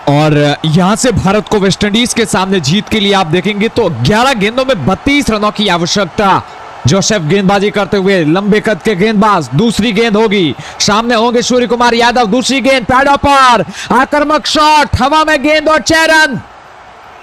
और यहां से भारत को वेस्टइंडीज के सामने जीत के लिए आप देखेंगे तो 11 गेंदों में 32 रनों की आवश्यकता। जोसेफ गेंदबाजी करते हुए, लंबे कद के गेंदबाज, दूसरी गेंद होगी, सामने होंगे सूर्य कुमार यादव, दूसरी गेंद पैडों पर, आक्रामक शॉट, हवा में गेंद और 6 रन।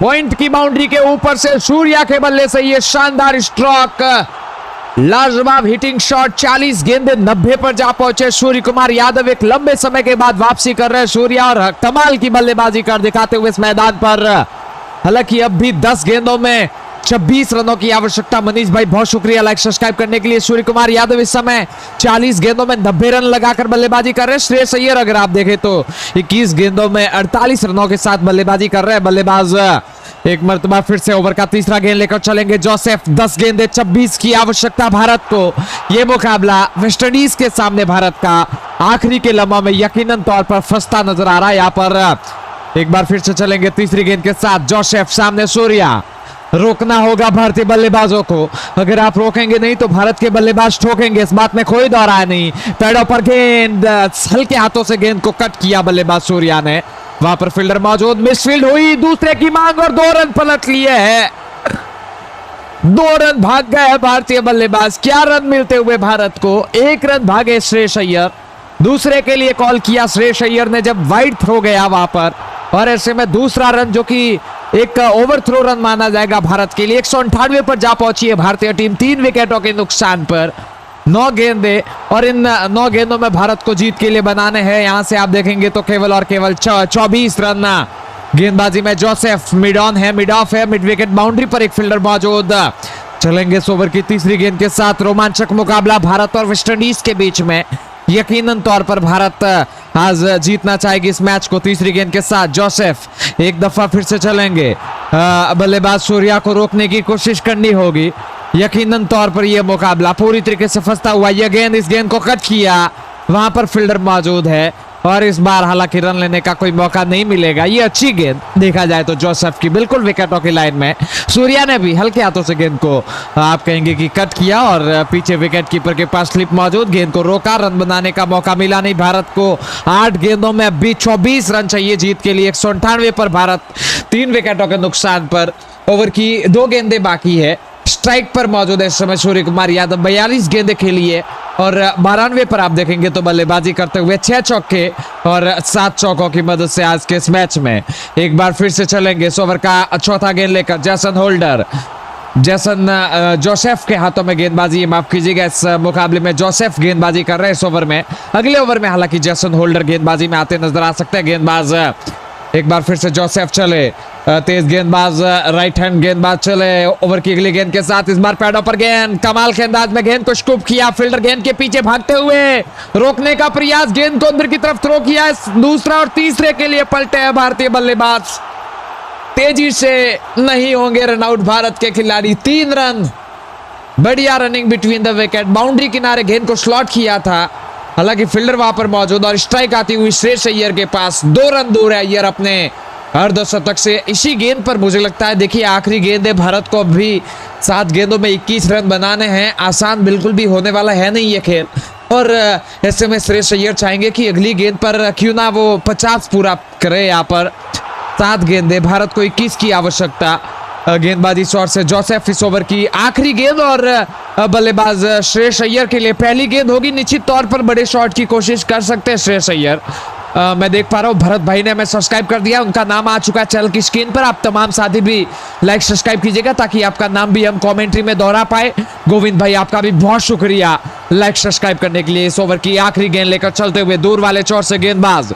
पॉइंट की बाउंड्री के ऊपर से सूर्या के बल्ले से ये शानदार स्ट्रोक, लाजवाब हिटिंग शॉट, 40 गेंदे 90 पर जा पहुंचे सूर्य कुमार यादव। एक लंबे समय के बाद वापसी कर रहे हैं सूर्या और कमाल की बल्लेबाजी कर दिखाते हुए इस मैदान पर। हालांकि अब भी 10 गेंदों में 26 रनों की आवश्यकता। मनीष भाई बहुत शुक्रिया लाइक सब्सक्राइब करने के लिए। सूर्य कुमार यादव इस समय 40 गेंदों में 90 रन लगाकर बल्लेबाजी कर रहे हैं। श्रेयस अय्यर अगर आप देखें तो 21 गेंदों में 48 रनों के साथ बल्लेबाजी कर रहे हैं। बल्लेबाज एक मर्तबा फिर से ओवर का तीसरा गेंद लेकर चलेंगे जोसेफ। 10 गेंदे 26 की आवश्यकता भारत को। यह मुकाबला वेस्टइंडीज के सामने भारत का आखिरी के लम्हों में यकीनन तौर पर फंसता नजर आ रहा है। यहाँ पर एक बार फिर से चलेंगे तीसरी गेंद के साथ। जोसेफ, सामने सूर्या। रोकना होगा भारतीय बल्लेबाजों को, अगर आप रोकेंगे नहीं तो भारत के बल्लेबाज ठोकेंगे, इस बात में कोई दौर है नहीं। पैडों पर गेंद, हल्के हाथों से गेंद को कट किया बल्लेबाज सूर्या ने। वहां पर फील्डर मौजूद, मिसफील्ड हुई, दूसरे की मांग और 2 रन पलट लिए हैं। 2 रन भाग गए भारतीय बल्लेबाज। क्या रन मिलते हुए भारत को? 1 रन भागे श्रेयस अय्यर, दूसरे के लिए कॉल किया श्रेयस अय्यर ने जब वाइड थ्रो गया वहां पर, और ऐसे में दूसरा रन जो कि एक ओवर थ्रो रन माना जाएगा भारत के लिए। 198 पर जा पहुंची है भारतीय टीम 3 विकेटों के नुकसान पर। 9 गेंदे और इन 9 गेंदों में भारत को जीत के लिए बनाने हैं। यहां से आप देखेंगे तो केवल और केवल 24 रन। गेंदबाजी में जोसेफ, मिड ऑन है, मिड ऑफ है, मिड विकेट बाउंड्री पर एक फील्डर मौजूद। चलेंगे इस ओवर की तीसरी गेंद के साथ। रोमांचक मुकाबला भारत और वेस्टइंडीज के बीच में। यकीनन तौर पर भारत आज जीतना चाहेगी इस मैच को। तीसरी गेंद के साथ जोसेफ एक दफा फिर से चलेंगे। बल्लेबाज सूर्या को रोकने की कोशिश करनी होगी। यकीनन तौर पर यह मुकाबला पूरी तरीके से फंसता हुआ। यह गेंद, इस गेंद को कट किया, वहां पर फील्डर मौजूद है और इस बार हालांकि रन लेने का कोई मौका नहीं मिलेगा। ये अच्छी गेंद देखा जाए तो जोसेफ की, बिल्कुल विकेटों की लाइन में। सूर्या ने भी हल्के हाथों से गेंद को आप कहेंगे कि कट किया और पीछे विकेट कीपर के पास स्लिप मौजूद, गेंद को रोका, रन बनाने का मौका मिला नहीं भारत को। 8 गेंदों में अभी 24 रन चाहिए जीत के लिए। 198 पर भारत 3 विकेटों के नुकसान पर। ओवर की 2 गेंदें बाकी है। स्ट्राइक पर मौजूद है इस समय सूर्य कुमार यादव। 42 गेंदें खेली है और 92 पर आप देखेंगे तो बल्लेबाजी करते हुए 6 चौके और 7 चौकों की मदद से आज के इस मैच में। एक बार फिर से चलेंगे इस ओवर का चौथा गेंद लेकर। जैसन होल्डर, जोसेफ के हाथों में गेंदबाजी, माफ कीजिएगा, इस मुकाबले में जोसेफ गेंदबाजी कर रहे हैं इस ओवर में। अगले ओवर में हालांकि जैसन होल्डर गेंदबाजी में आते नजर आ सकते हैं। गेंदबाज एक बार फिर से जोसेफ चले, तेज गेंदबाज, राइट हैंड गेंदबाज चले ओवर की अगली गेंद के साथ। इस बार पैडों पर गेंद, कमाल के अंदाज में गेंद को स्कूप किया, फील्डर गेंद के पीछे भागते हुए रोकने का प्रयास, गेंद को अंदर की तरफ थ्रो किया। दूसरा और तीसरे के लिए पलटे हैं भारतीय बल्लेबाज। तेजी से नहीं होंगे रन आउट भारत के खिलाड़ी। 3 रन, बढ़िया running between the wicket, boundary किनारे गेंद को स्लॉट किया था, हालांकि फील्डर वहां पर मौजूद और स्ट्राइक आती हुई श्रेयस अय्यर के पास। 2 रन दूर है अय्यर अपने अर्धशतक से। इसी गेंद पर मुझे लगता है, देखिए आखिरी गेंद है, भारत को अभी 7 गेंदों में 21 रन बनाने हैं। आसान बिल्कुल भी होने वाला है नहीं ये खेल, और ऐसे में श्रेयस अय्यर चाहेंगे कि अगली गेंद पर क्यों ना वो 50 पूरा करे। यहाँ पर 7 गेंदें, भारत को 21 की आवश्यकता। गेंदबाजी शॉट से जोसेफ इस ओवर की आखिरी गेंद और बल्लेबाज श्रेयस अय्यर के लिए पहली गेंद होगी। निश्चित तौर पर बड़े शॉट की कोशिश कर सकते हैं श्रेयस अय्यर। मैं देख पा रहा हूँ भरत भाई ने हमें सब्सक्राइब कर दिया, उनका नाम आ चुका है चैनल की स्क्रीन पर। आप तमाम साथी भी लाइक सब्सक्राइब कीजिएगा ताकि आपका नाम भी हम कमेंट्री में दोहरा पाए। गोविंद भाई आपका भी बहुत शुक्रिया लाइक सब्सक्राइब करने के लिए। इस ओवर की आखिरी गेंद लेकर चलते हुए दूर वाले चौर से गेंदबाज,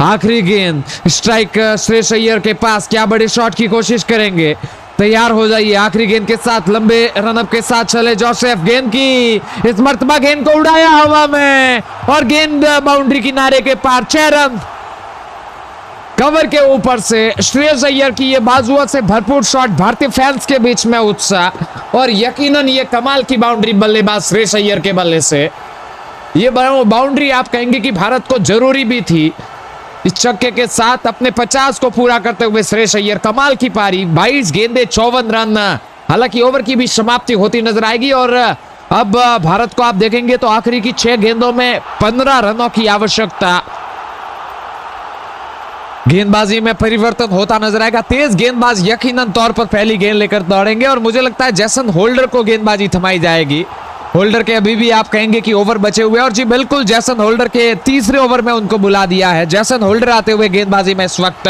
आखिरी गेंद, स्ट्राइक श्रेयस अय्यर के पास। क्या बड़े शॉट की कोशिश करेंगे? तैयार हो जाइए। आखिरी गेंद के साथ लंबे रनअप के साथ चले जोसेफ। गेंद की इस मर्तबा गेंद को उड़ाया हवा में और गेंद बाउंड्री किनारे के पार। 6 रन कवर के ऊपर से। श्रेयस अय्यर की ये बाजुआ से भरपूर शॉट, भारतीय फैंस के बीच में उत्साह और यकीनन ये कमाल की बाउंड्री बल्लेबाज श्रेयस अय्यर के बल्ले से। ये बाउंड्री आप कहेंगे कि भारत को जरूरी भी थी। इस छक्के के साथ अपने 50 को पूरा करते हुए श्रेयस अय्यर, कमाल की पारी। 22 गेंदे 54 रन। हालांकि ओवर की भी समाप्ति होती नजर आएगी और अब भारत को आप देखेंगे तो आखिरी की 6 गेंदों में 15 रनों की आवश्यकता। गेंदबाजी में परिवर्तन होता नजर आएगा। तेज गेंदबाज यकीनन तौर पर पहली गेंद लेकर दौड़ेंगे और मुझे लगता है जैसन होल्डर को गेंदबाजी थमाई जाएगी। होल्डर के अभी भी आप कहेंगे कि ओवर बचे हुए और जी बिल्कुल जैसन होल्डर के तीसरे ओवर में उनको बुला दिया है। जैसन होल्डर आते हुए गेंदबाजी में इस वक्त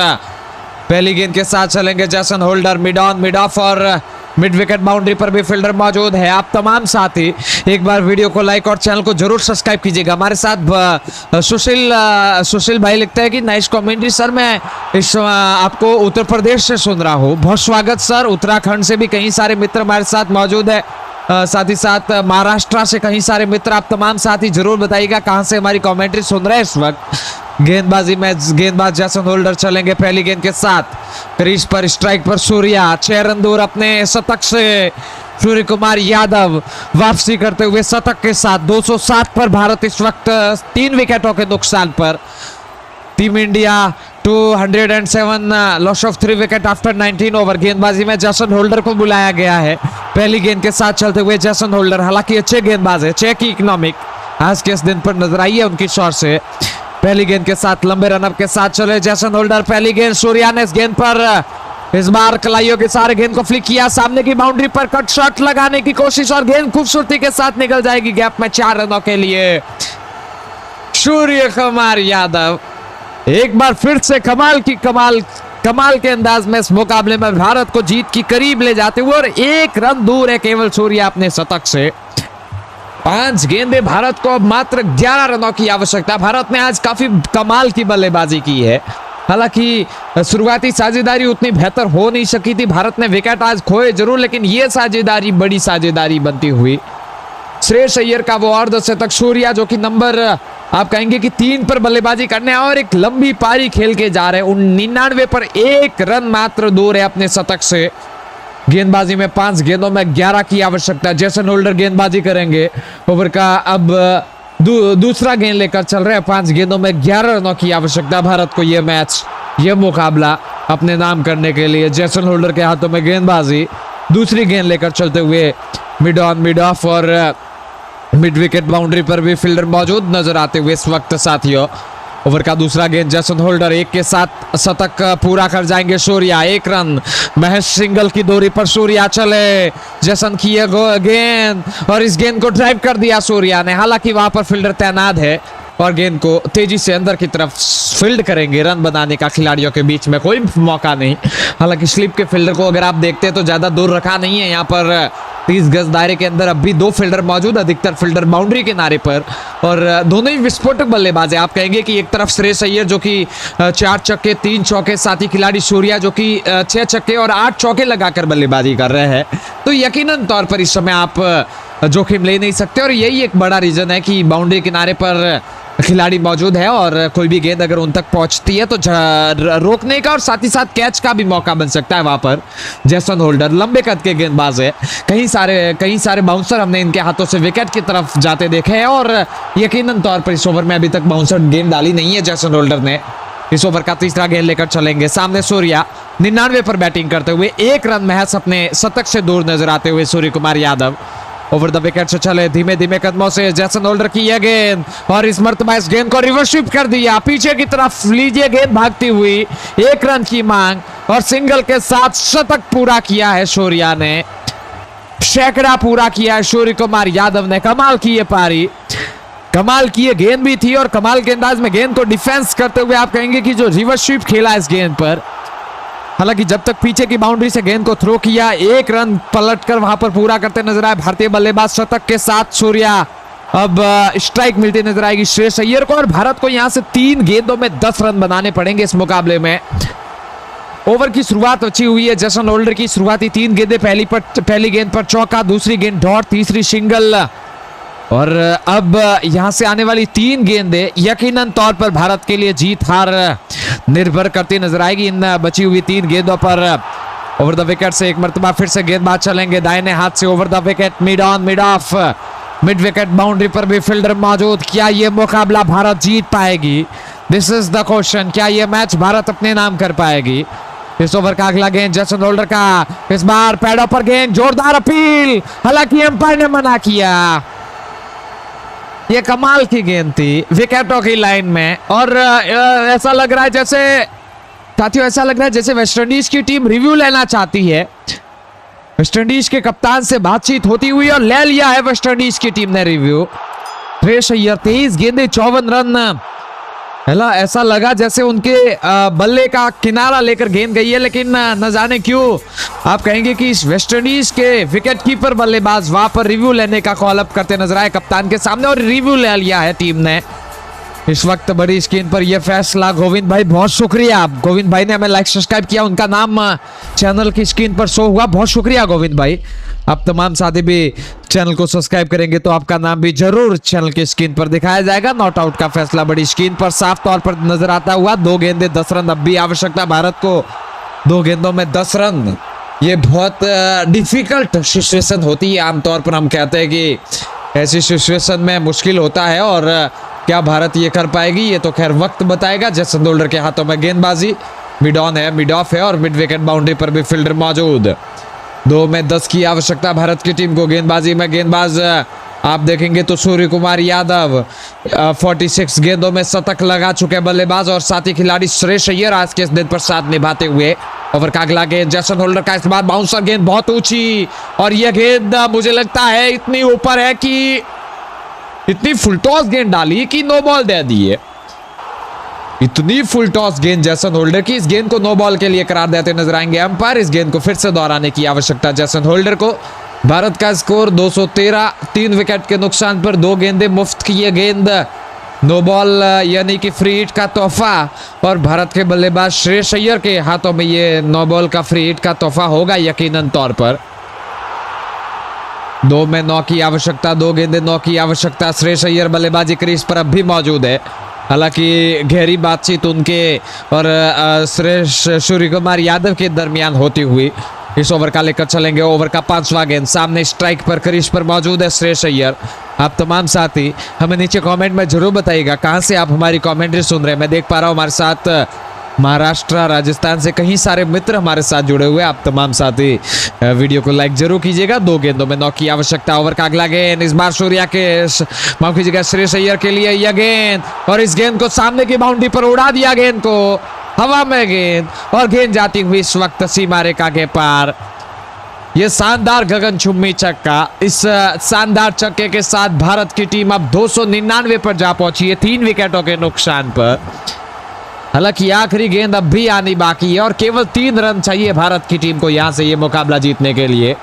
पहली गेंद के साथ चलेंगे Jason Holder. Mid on mid of और मिड विकेट बाउंड्री पर भी फील्डर मौजूद है। आप तमाम साथी एक बार वीडियो को लाइक और चैनल को जरूर सब्सक्राइब कीजिएगा। हमारे साथ सुशील भाई लिखते हैं कि नाइस कमेंट्री सर, मैं इस आपको उत्तर प्रदेश से सुन रहा हूँ। बहुत स्वागत सर। उत्तराखंड से भी कई सारे मित्र हमारे साथ मौजूद है, साथ ही साथ महाराष्ट्र से कई सारे मित्र। आप तमाम साथी जरूर बताइएगा कहां से हमारी कमेंट्री सुन रहे हैं इस वक्त। गेंदबाजी में गेंदबाज जैसन होल्डर चलेंगे पहली गेंद के साथ। क्रीज पर स्ट्राइक पर सूर्या 6 रन दूर अपने शतक से। सूर्य कुमार यादव वापसी करते हुए शतक के साथ 207 पर भारत इस वक्त 3 विकेटों के नुकसान पर। Team India 207 loss of 3 wicket after 19 over. गेंदबाजी में जैसन होल्डर को बुलाया गया है पहली गेंद के साथ चलते हुए जैसन होल्डर। हालांकि अच्छे गेंदबाज है, चेक इकोनॉमिक आज के इस दिन पर नजर आई है उनकी शॉट से। पहली गेंद के साथ लंबे रनअप के साथ चले जैसन होल्डर। पहली गेंद सूर्या ने इस गेंद पर इस बार कलाइयों के सारे गेंद को फ्लिक किया, सामने की बाउंड्री पर कट शॉट लगाने की कोशिश और गेंद खूबसूरती के साथ निकल जाएगी गैप में 4 रनों के लिए। सूर्य कुमार यादव एक बार फिर से कमाल के अंदाज में इस मुकाबले में भारत को जीत की करीब ले जाते हुए और 1 रन दूर है केवल सूर्या अपने शतक से। 5 गेंदे भारत को अब मात्र 11 रनों की आवश्यकता। भारत ने आज काफी कमाल की बल्लेबाजी की है। हालांकि शुरुआती साझेदारी उतनी बेहतर हो नहीं सकी थी। भारत ने विकेट आज खोए जरूर, लेकिन यह साझेदारी बड़ी साझेदारी बनती हुई। श्रेयस अय्यर का वो अर्धशतक, सूर्या जो कि नंबर आप कहेंगे कि 3 पर बल्लेबाजी करने और एक लंबी पारी खेल के जा रहे हैं। 99 पर 1 रन मात्र दूर है अपने शतक से। गेंदबाजी में 5 गेंदों में 11 की आवश्यकता। जैसन होल्डर गेंदबाजी करेंगे ओवर का अब दूसरा गेंद लेकर चल रहे हैं। 5 गेंदों में 11 रनों की आवश्यकता भारत को यह मैच, यह मुकाबला अपने नाम करने के लिए। जैसन होल्डर के हाथों में गेंदबाजी, दूसरी गेंद लेकर चलते हुए मिड ऑन मिड ऑफ और मिड विकेट बाउंड्री पर भी फील्डर मौजूद नजर आते हुए इस वक्त साथियों। ओवर का दूसरा गेंद जैसन होल्डर 1 के साथ शतक पूरा कर जाएंगे सूर्या। 1 रन महज सिंगल की दूरी पर सूर्या चले। जैसन की गेंद और इस गेंद को ड्राइव कर दिया सूर्या ने। हालांकि वहां पर फील्डर तैनात है और गेंद को तेजी से अंदर की तरफ फील्ड करेंगे। रन बनाने का खिलाड़ियों के बीच में कोई मौका नहीं। हालांकि स्लिप के फील्डर को अगर आप देखते हैं तो ज्यादा दूर रखा नहीं है। यहाँ पर 30 गज दायरे के अंदर अब भी 2 फील्डर मौजूद, अधिकतर फील्डर बाउंड्री किनारे पर और दोनों ही विस्फोटक बल्लेबाज है। आप कहेंगे कि एक तरफ श्रेयस अय्यर जो कि 4 छक्के 3 चौके, साथ ही खिलाड़ी सूर्या जो कि 6 छक्के और 8 चौके लगाकर बल्लेबाजी कर रहे हैं। तो यकीनन तौर पर इस समय आप जोखिम ले नहीं सकते और यही एक बड़ा रीजन है कि बाउंड्री किनारे पर खिलाड़ी मौजूद है और कोई भी गेंद अगर उन तक पहुंचती है तो रोकने का और साथ ही साथ कैच का भी मौका बन सकता है। वहां पर जैसन होल्डर लंबे कद के गेंदबाज है। कई सारे बाउंसर हमने इनके हाथों से विकेट की तरफ जाते देखे हैं और यकीनन तौर पर इस ओवर में अभी तक बाउंसर गेंद डाली नहीं है जैसन होल्डर ने। इस ओवर का तीसरा गेंद लेकर चलेंगे सामने सूर्या 99 पर बैटिंग करते हुए। 1 रन महज अपने शतक से दूर नजर आते हुए Suryakumar Yadav over the wicket से चले धीमे धीमे कदमों से। जैसन होल्डर की यह गेंद और इस मर्तबा इस गेंद को रिवर्स स्वीप कर दिया। पीछे की तरफ लीजिए गेंद भागती हुई। 1 रन की मांग और सिंगल के साथ शतक पूरा किया है सूर्या ने। सैकड़ा पूरा किया है सूर्य कुमार यादव ने। कमाल की ये पारी, कमाल की ये गेंद भी थी और कमाल के अंदाज में गेंद को डिफेंस करते हुए आप कहेंगे कि जो रिवर्स स्वीप खेला इस गेंद पर। हालांकि जब तक पीछे की बाउंड्री से गेंद को थ्रो किया, 1 रन पलटकर वहां पर पूरा करते नजर आए भारतीय बल्लेबाज। शतक के साथ सूर्या अब स्ट्राइक मिलती नजर आएगी श्रेयस अय्यर को और भारत को यहां से 3 गेंदों में 10 रन बनाने पड़ेंगे इस मुकाबले में। ओवर की शुरुआत अच्छी हुई है। जैसन होल्डर की शुरुआती 3 गेंदें, पहली गेंद पर चौका, दूसरी गेंद डॉट, तीसरी सिंगल और अब यहां से आने वाली 3 गेंदें यकीनन तौर पर भारत के लिए जीत हार निर्भर करती नजर आएगी इन बची हुई 3 गेंदों पर। ओवर द विकेट से एक मरतबा फिर से गेंदबाज चलेंगे दाहिने हाथ से। Over the wicket mid on mid of mid wicket boundary पर भी फील्डर मौजूद। क्या ये मुकाबला भारत जीत पाएगी? This is the question. क्या ये मैच भारत अपने नाम कर पाएगी? इस ओवर का अगला गेंद जैसन होल्डर का, इस बार पैडों पर गेंद, जोरदार अपील, हालांकि अंपायर ने मना किया। ये कमाल की गेंद थी विकेटों की लाइन में और ऐसा लग रहा है जैसे साथियों ऐसा लग रहा है जैसे वेस्टइंडीज की टीम रिव्यू लेना चाहती है। वेस्टइंडीज के कप्तान से बातचीत होती हुई और ले लिया है वेस्टइंडीज की टीम ने रिव्यू। श्रेयस अय्यर 23 गेंदे 54 रन। ऐसा लगा जैसे उनके बल्ले का किनारा लेकर गेंद गई है, लेकिन न जाने क्यों आप कहेंगे कि इस वेस्टइंडीज के विकेट कीपर बल्लेबाज वहां पर रिव्यू लेने का कॉल अप करते नजर आए कप्तान के सामने, और रिव्यू ले लिया है टीम ने। इस वक्त बड़ी स्क्रीन पर यह फैसला। गोविंद भाई बहुत शुक्रिया, गोविंद भाई ने हमें लाइक सब्सक्राइब किया, उनका नाम चैनल की स्क्रीन पर शो हुआ। बहुत शुक्रिया गोविंद भाई। आप तमाम साथी भी चैनल को सब्सक्राइब करेंगे तो आपका नाम भी जरूर चैनल की स्क्रीन पर दिखाया जाएगा। नॉट आउट का फैसला बड़ी स्क्रीन पर साफ तौर पर नजर आता हुआ। 2 गेंदे 10 रन, अब भी आवश्यकता भारत को 2 गेंदों में 10 रन। ये बहुत डिफिकल्ट सिचुएशन होती है। आमतौर पर हम कहते हैं कि ऐसी सिचुएशन में मुश्किल होता है, और क्या भारत ये कर पाएगी ये तो खैर वक्त बताएगा। जेसन होल्डर के हाथों में गेंदबाजी, मिड ऑन है, मिड ऑफ है, और मिड विकेट बाउंड्री पर भी फील्डर मौजूद। 2 में 10 की आवश्यकता भारत की टीम को। गेंदबाजी में गेंदबाज आप देखेंगे तो सूर्य कुमार यादव 46 गेंदों में शतक लगा चुके बल्लेबाज, और साथी खिलाड़ी श्रेयस अय्यर आज के इस दिन पर साथ निभाते हुए। ओवर का अगला गेंद जेसन होल्डर का इस्तेमाल, बाउंसर गेंद बहुत ऊंची, और यह गेंद मुझे लगता है इतनी ऊपर है कि इतनी फुल टॉस गेंद डाली कि नो बॉल दे दी है। इतनी फुल टॉस गेंद जेसन होल्डर की, इस गेंद को नो बॉल के लिए करार देते नजर आएंगे अंपायर। इस गेंद को फिर से दोहराने की आवश्यकता जेसन होल्डर को। भारत का स्कोर 213, 3 विकेट के नुकसान पर 2 गेंदें मुफ्त की। ये गेंद नो बॉल यानी कि फ्री हिट का तोहफा, और भारत के बल्लेबाज श्रेयस अय्यर के हाथों में ये नो बॉल का फ्री हिट का तोहफा होगा यकीनन तौर पर। 2 में 9 की आवश्यकता, 2 गेंदे 9 की आवश्यकता। श्रेयस अय्यर बल्लेबाजी क्रीज पर अब भी मौजूद है, हालांकि गहरी बातचीत उनके और सूर्य कुमार यादव के दरमियान होती हुई इस ओवर का लेकर चलेंगे। ओवर का 5वां गेंद, सामने स्ट्राइक पर क्रीज पर मौजूद है श्रेयस अय्यर। आप तमाम साथी हमें नीचे कमेंट में जरूर बताइएगा कहां से आप हमारी कमेंट्री सुन रहे हैं। मैं देख पा रहा हूं हमारे साथ महाराष्ट्र, राजस्थान से कई सारे मित्र हमारे साथ जुड़े हुए। आप तमाम साथी वीडियो को लाइक जरूर कीजिएगा। 2 गेंदों में 9 की आवश्यकता। ओवर का अगला गेंद, इस बार सूर्या के माफ कीजिएगा श्रेयस अय्यर के लिए यह गेंद, और इस गेंद को सामने की बाउंड्री पर उड़ा दिया। गेंद को हवा में गेंद, और गेंद जाती हुई इस वक्त सीमा रेखा के पार। यह शानदार गगनचुंबी छक्का, इस शानदार छक्के के साथ भारत की टीम अब 299 पर जा पहुंची है 3 विकेटों के नुकसान पर। हालांकि आखिरी गेंद अब भी आनी बाकी है, और केवल 3 रन चाहिए भारत की टीम को यहां से ये मुकाबला जीतने के लिए।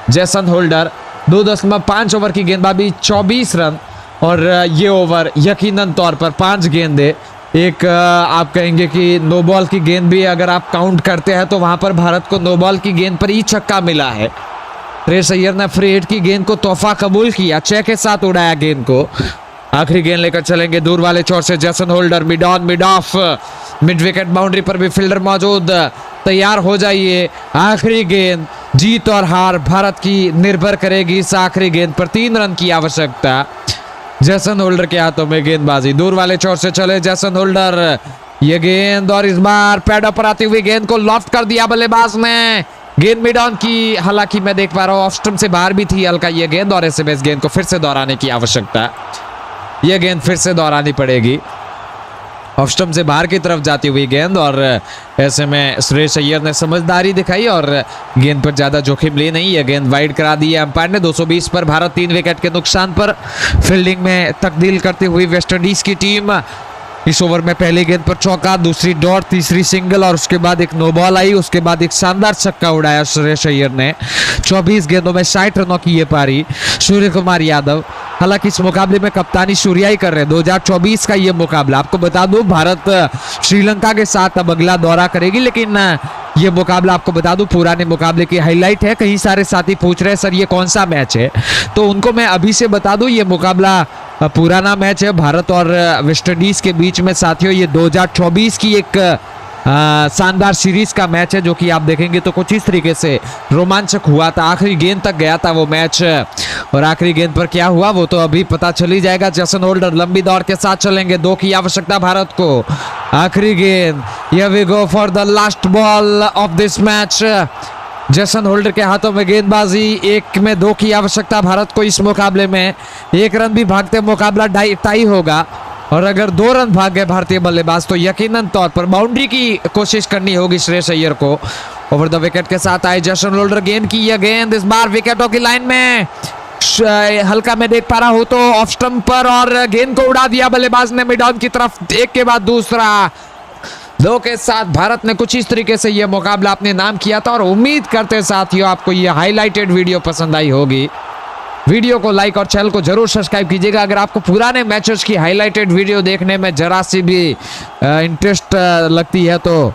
जेसन होल्डर 2.5 ओवर की गेंदबाजी 24 रन, और ये ओवर यकीनन तौर पर 5 गेंदे, एक आप कहेंगे कि नो बॉल की गेंद भी अगर आप काउंट करते हैं तो वहां पर भारत को नो बॉल की गेंद पर ही छक्का मिला है। श्रेयस अय्यर ने फ्री हिट की गेंद को तोहफा कबूल किया, 6 के साथ उड़ाया गेंद को। आखिरी गेंद लेकर चलेंगे दूर वाले छोर से Jason holder, mid on mid of, mid wicket boundary पर भी फील्डर मौजूद। तैयार हो जाइए, आखिरी गेंद, जीत और हार भारत की निर्भर करेगी इस आखिरी गेंद पर। 3 रन की आवश्यकता। जेसन होल्डर के हाथों में गेंदबाजी, दूर वाले छोर से चले जेसन होल्डर, ये गेंद, और इस बार पैडों पर आती हुई गेंद को लॉफ्ट कर दिया बल्लेबाज ने। गेंद मिड ऑन की, हालांकि मैं देख पा रहा हूं ऑफ स्टंप से बाहर भी थी हल्का ये गेंद, और ऐसे में इस गेंद को फिर से दोहराने की आवश्यकता। यह गेंद फिर से दोहरानी पड़ेगी। ऑफ स्टंप से बाहर की तरफ जाती हुई गेंद, और ऐसे में श्रेयस अय्यर ने समझदारी दिखाई और गेंद पर ज्यादा जोखिम ली नहीं। यह गेंद वाइड करा दी है अंपायर ने। 220 पर भारत 3 विकेट के नुकसान पर। फील्डिंग में तब्दील करती हुई वेस्टइंडीज की टीम इस ओवर में पहली गेंद पर चौका, दूसरी डॉट, तीसरी सिंगल, और उसके बाद एक नो बॉल आई। उसके बाद एक शानदार छक्का उड़ाया श्रेयस अय्यर ने। 24 गेंदों में 60 रनों की ये पारी। सूर्य कुमार यादव, हालांकि इस मुकाबले में कप्तानी सूर्या ही कर रहे हैं। 2024 का ये मुकाबला, आपको बता दूं भारत श्रीलंका के साथ अब अगला दौरा करेगी, लेकिन ये मुकाबला आपको बता दूं पुराने मुकाबले की हाईलाइट है। कई सारे साथी पूछ रहे हैं सर ये कौन सा मैच है, तो उनको मैं अभी से बता दूं ये मुकाबला पुराना मैच है भारत और वेस्टइंडीज के बीच में। साथियों ये 2024 की एक शानदार सीरीज का मैच है, जो कि आप देखेंगे तो कुछ इस तरीके से रोमांचक हुआ था। आखिरी गेंद तक गया था वो मैच, और आखिरी गेंद पर क्या हुआ वो तो अभी पता चल ही जाएगा। जेसन होल्डर लंबी दौड़ के साथ चलेंगे। 2 की आवश्यकता भारत को। आखिरी गेंद, here we go for the last ball of this match. Jason Holder के हाथों में गेंदबाजी। 1 में 2 की आवश्यकता भारत को इस मुकाबले में। 1 रन भी भागते मुकाबला टाई होगा। और अगर 2 रन भाग गए भारतीय बल्लेबाज तो यकीनन तौर पर बाउंड्री की कोशिश करनी होगी श्रेयस अय्यर को। ओवर द विकेट के साथ आए जशन होल्डर, गेंद की यह गेंद इस बार विकेटों की लाइन में हल्का मैं देख पा रहा हूं तो ऑफ स्टंप पर, और गेंद को उड़ा दिया बल्लेबाज ने मिड ऑन की तरफ। एक के बाद दूसरा 2 के साथ भारत ने कुछ इस तरीके से यह मुकाबला अपने नाम किया था। और उम्मीद करते साथियों आपको यह हाईलाइटेड वीडियो पसंद आई होगी। वीडियो को लाइक और चैनल को जरूर सब्सक्राइब कीजिएगा। अगर आपको पुराने मैचेस की हाईलाइटेड वीडियो देखने में जरा सी भी इंटरेस्ट लगती है तो